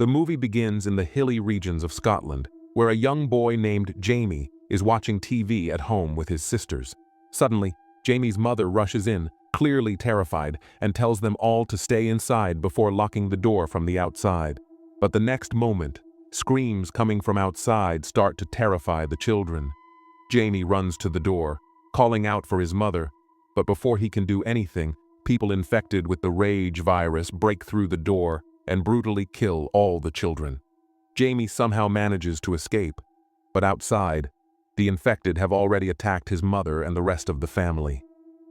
The movie begins in the hilly regions of Scotland, where a young boy named Jamie is watching TV at home with his sisters. Suddenly, Jamie's mother rushes in, clearly terrified, and tells them all to stay inside before locking the door from the outside. But the next moment, screams coming from outside start to terrify the children. Jamie runs to the door, calling out for his mother, but before he can do anything, people infected with the rage virus break through the door and brutally kill all the children. Jamie somehow manages to escape, but outside, the infected have already attacked his mother and the rest of the family.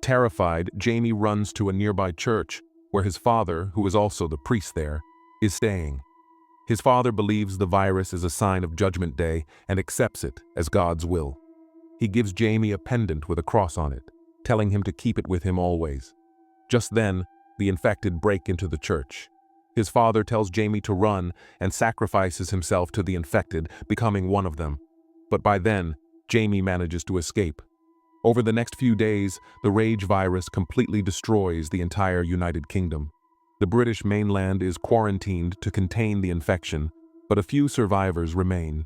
Terrified, Jamie runs to a nearby church, where his father, who is also the priest there, is staying. His father believes the virus is a sign of Judgment Day and accepts it as God's will. He gives Jamie a pendant with a cross on it, telling him to keep it with him always. Just then, the infected break into the church. His father tells Jamie to run and sacrifices himself to the infected, becoming one of them. But by then, Jamie manages to escape. Over the next few days, the rage virus completely destroys the entire United Kingdom. The British mainland is quarantined to contain the infection, but a few survivors remain.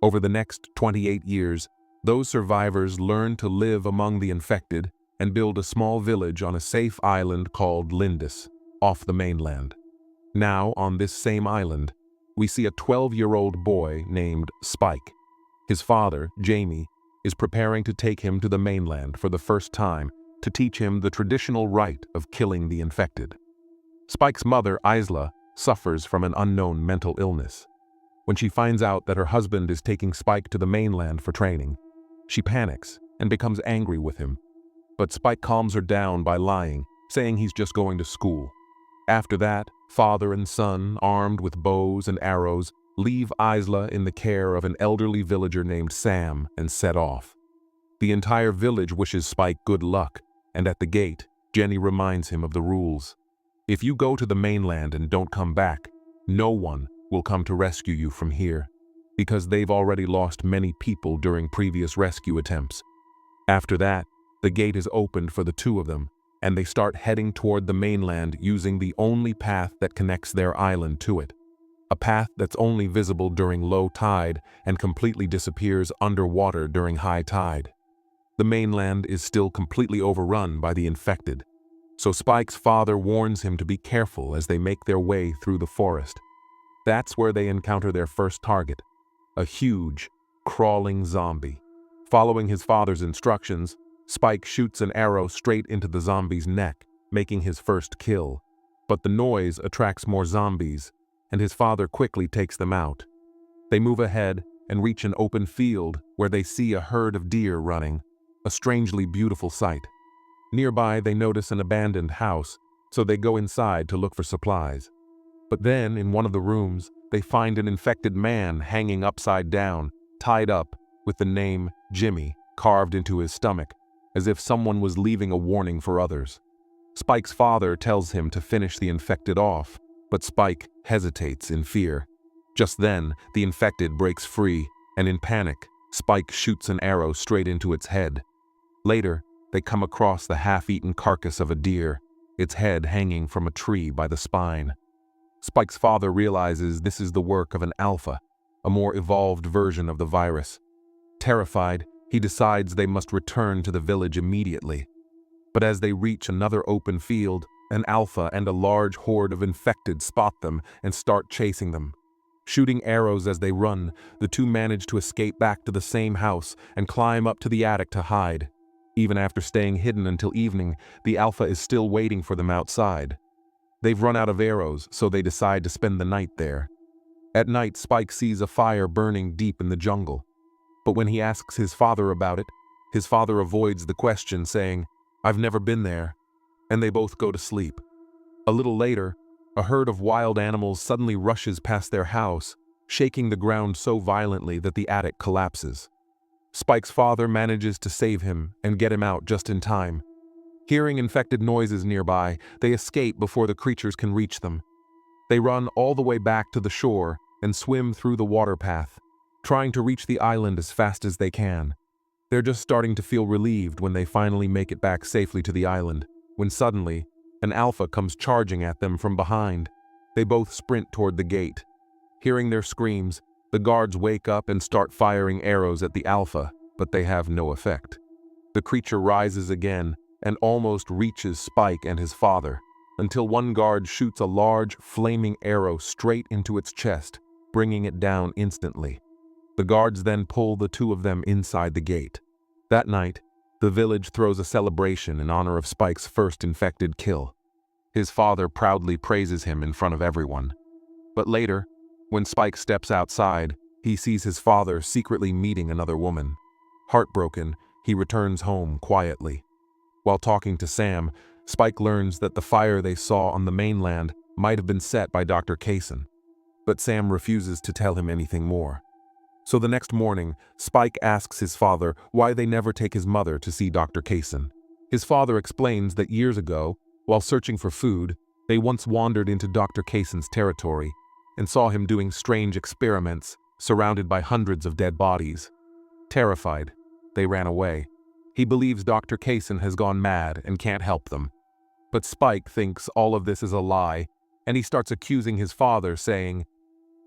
Over the next 28 years, those survivors learn to live among the infected and build a small village on a safe island called Lindis, off the mainland. Now, on this same island, we see a 12-year-old boy named Spike. His father, Jamie, is preparing to take him to the mainland for the first time to teach him the traditional rite of killing the infected. Spike's mother, Isla, suffers from an unknown mental illness. When she finds out that her husband is taking Spike to the mainland for training, she panics and becomes angry with him. But Spike calms her down by lying, saying he's just going to school. After that, father and son, armed with bows and arrows, leave Isla in the care of an elderly villager named Sam and set off. The entire village wishes Spike good luck, and at the gate, Jenny reminds him of the rules. If you go to the mainland and don't come back, no one will come to rescue you from here, because they've already lost many people during previous rescue attempts. After that, the gate is opened for the two of them, and they start heading toward the mainland using the only path that connects their island to it. A path that's only visible during low tide and completely disappears underwater during high tide. The mainland is still completely overrun by the infected, so Spike's father warns him to be careful as they make their way through the forest. That's where they encounter their first target, a huge, crawling zombie. Following his father's instructions, Spike shoots an arrow straight into the zombie's neck, making his first kill. But the noise attracts more zombies, and his father quickly takes them out. They move ahead and reach an open field where they see a herd of deer running, a strangely beautiful sight. Nearby, they notice an abandoned house, so they go inside to look for supplies. But then, in one of the rooms, they find an infected man hanging upside down, tied up, with the name Jimmy carved into his stomach, as if someone was leaving a warning for others. Spike's father tells him to finish the infected off, but Spike hesitates in fear. Just then, the infected breaks free, and in panic, Spike shoots an arrow straight into its head. Later, they come across the half-eaten carcass of a deer, its head hanging from a tree by the spine. Spike's father realizes this is the work of an alpha, a more evolved version of the virus. Terrified, he decides they must return to the village immediately. But as they reach another open field, an alpha and a large horde of infected spot them and start chasing them. Shooting arrows as they run, the two manage to escape back to the same house and climb up to the attic to hide. Even after staying hidden until evening, the alpha is still waiting for them outside. They've run out of arrows, so they decide to spend the night there. At night, Spike sees a fire burning deep in the jungle. But when he asks his father about it, his father avoids the question, saying, "I've never been there," and they both go to sleep. A little later, a herd of wild animals suddenly rushes past their house, shaking the ground so violently that the attic collapses. Spike's father manages to save him and get him out just in time. Hearing infected noises nearby, they escape before the creatures can reach them. They run all the way back to the shore and swim through the water path, trying to reach the island as fast as they can. They're just starting to feel relieved when they finally make it back safely to the island, when suddenly, an alpha comes charging at them from behind. They both sprint toward the gate. Hearing their screams, the guards wake up and start firing arrows at the Alpha, but they have no effect. The creature rises again and almost reaches Spike and his father, until one guard shoots a large, flaming arrow straight into its chest, bringing it down instantly. The guards then pull the two of them inside the gate. That night, the village throws a celebration in honor of Spike's first infected kill. His father proudly praises him in front of everyone. But later, when Spike steps outside, he sees his father secretly meeting another woman. Heartbroken, he returns home quietly. While talking to Sam, Spike learns that the fire they saw on the mainland might have been set by Dr. Kaysen. But Sam refuses to tell him anything more. So the next morning, Spike asks his father why they never take his mother to see Dr. Kaysen. His father explains that years ago, while searching for food, they once wandered into Dr. Kaysen's territory and saw him doing strange experiments surrounded by hundreds of dead bodies. Terrified, they ran away. He believes Dr. Kaysen has gone mad and can't help them. But Spike thinks all of this is a lie, and he starts accusing his father, saying,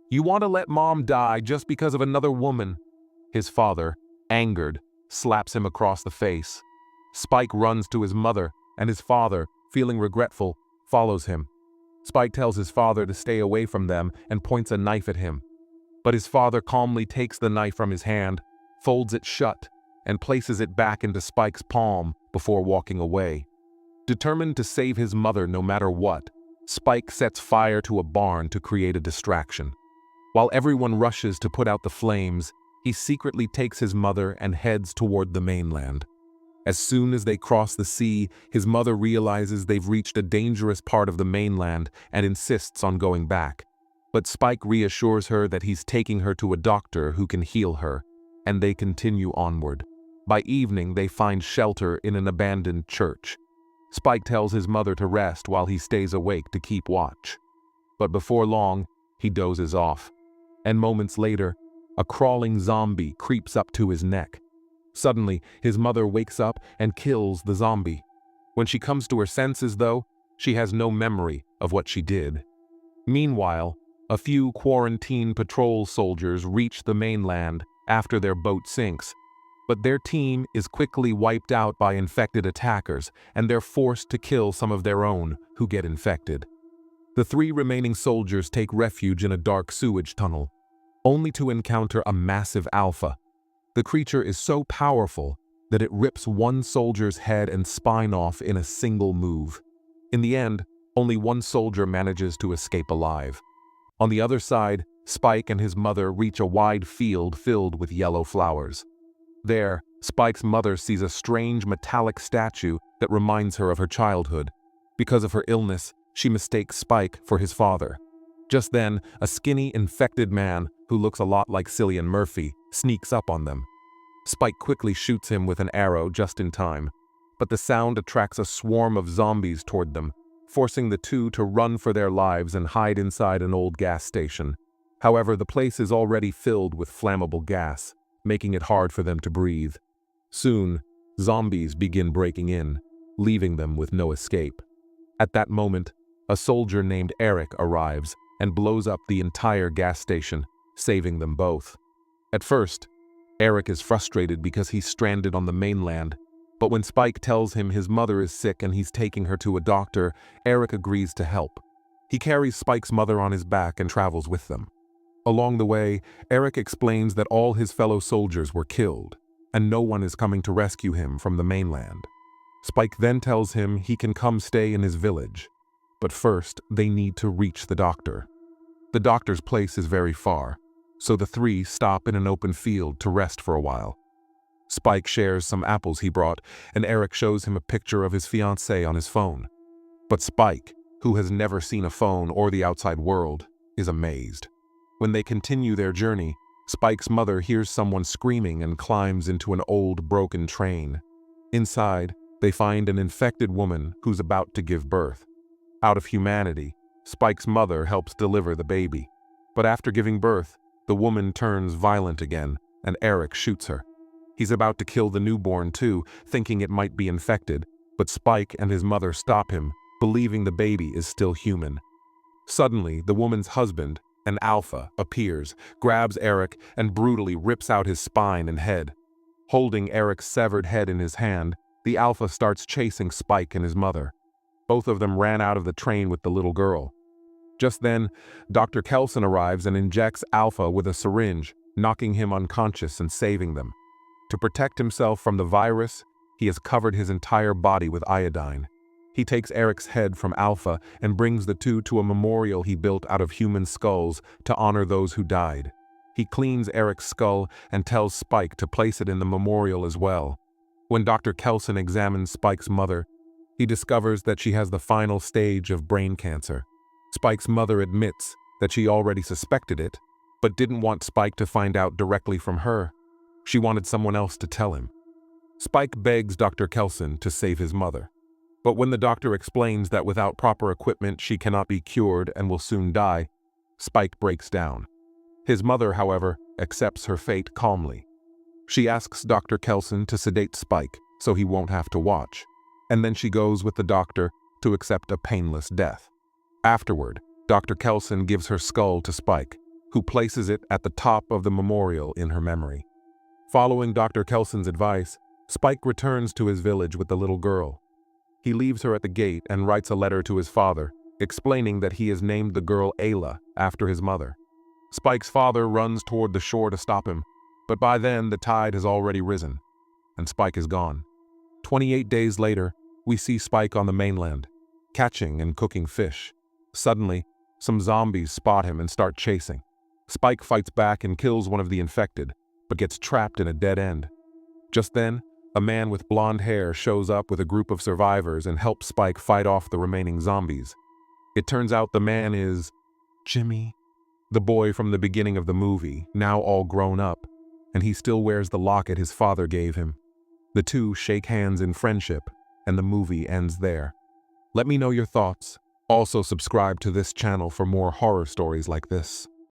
"You want to let Mom die just because of another woman." His father, angered, slaps him across the face. Spike runs to his mother, and his father, feeling regretful, follows him. Spike tells his father to stay away from them and points a knife at him. But his father calmly takes the knife from his hand, folds it shut, and places it back into Spike's palm before walking away. Determined to save his mother no matter what, Spike sets fire to a barn to create a distraction. While everyone rushes to put out the flames, he secretly takes his mother and heads toward the mainland. As soon as they cross the sea, his mother realizes they've reached a dangerous part of the mainland and insists on going back. But Spike reassures her that he's taking her to a doctor who can heal her, and they continue onward. By evening, they find shelter in an abandoned church. Spike tells his mother to rest while he stays awake to keep watch. But before long, he dozes off. And moments later, a crawling zombie creeps up to his neck. Suddenly, his mother wakes up and kills the zombie. When she comes to her senses, though, she has no memory of what she did. Meanwhile, a few quarantine patrol soldiers reach the mainland after their boat sinks. But their team is quickly wiped out by infected attackers, and they're forced to kill some of their own who get infected. The three remaining soldiers take refuge in a dark sewage tunnel, only to encounter a massive alpha. The creature is so powerful that it rips one soldier's head and spine off in a single move. In the end, only one soldier manages to escape alive. On the other side, Spike and his mother reach a wide field filled with yellow flowers. There, Spike's mother sees a strange metallic statue that reminds her of her childhood. Because of her illness, she mistakes Spike for his father. Just then, a skinny, infected man, who looks a lot like Cillian Murphy, sneaks up on them. Spike quickly shoots him with an arrow just in time, but the sound attracts a swarm of zombies toward them, forcing the two to run for their lives and hide inside an old gas station. However, the place is already filled with flammable gas, making it hard for them to breathe. Soon, zombies begin breaking in, leaving them with no escape. At that moment, a soldier named Eric arrives and blows up the entire gas station, saving them both. At first, Eric is frustrated because he's stranded on the mainland, but when Spike tells him his mother is sick and he's taking her to a doctor, Eric agrees to help. He carries Spike's mother on his back and travels with them. Along the way, Eric explains that all his fellow soldiers were killed, and no one is coming to rescue him from the mainland. Spike then tells him he can come stay in his village, but first they need to reach the doctor. The doctor's place is very far, so the three stop in an open field to rest for a while. Spike shares some apples he brought, and Eric shows him a picture of his fiancée on his phone. But Spike, who has never seen a phone or the outside world, is amazed. When they continue their journey, Spike's mother hears someone screaming and climbs into an old, broken train. Inside, they find an infected woman who's about to give birth. Out of humanity, Spike's mother helps deliver the baby. But after giving birth, the woman turns violent again, and Eric shoots her. He's about to kill the newborn too, thinking it might be infected, but Spike and his mother stop him, believing the baby is still human. Suddenly, the woman's husband, An alpha appears, grabs Eric, and brutally rips out his spine and head. Holding Eric's severed head in his hand, the alpha starts chasing Spike and his mother. Both of them ran out of the train with the little girl. Just then, Dr. Kelson arrives and injects Alpha with a syringe, knocking him unconscious and saving them. To protect himself from the virus, he has covered his entire body with iodine. He takes Eric's head from Alpha and brings the two to a memorial he built out of human skulls to honor those who died. He cleans Eric's skull and tells Spike to place it in the memorial as well. When Dr. Kelson examines Spike's mother, he discovers that she has the final stage of brain cancer. Spike's mother admits that she already suspected it, but didn't want Spike to find out directly from her. She wanted someone else to tell him. Spike begs Dr. Kelson to save his mother. But when the doctor explains that without proper equipment she cannot be cured and will soon die, Spike breaks down. His mother, however, accepts her fate calmly. She asks Dr. Kelson to sedate Spike so he won't have to watch, and then she goes with the doctor to accept a painless death. Afterward, Dr. Kelson gives her skull to Spike, who places it at the top of the memorial in her memory. Following Dr. Kelson's advice, Spike returns to his village with the little girl. He leaves her at the gate and writes a letter to his father, explaining that he has named the girl Ayla after his mother. Spike's father runs toward the shore to stop him, but by then the tide has already risen, and Spike is gone. 28 days later, we see Spike on the mainland, catching and cooking fish. Suddenly, some zombies spot him and start chasing. Spike fights back and kills one of the infected, but gets trapped in a dead end. Just then, a man with blonde hair shows up with a group of survivors and helps Spike fight off the remaining zombies. It turns out the man is Jimmy, the boy from the beginning of the movie, now all grown up, and he still wears the locket his father gave him. The two shake hands in friendship, and the movie ends there. Let me know your thoughts. Also subscribe to this channel for more horror stories like this.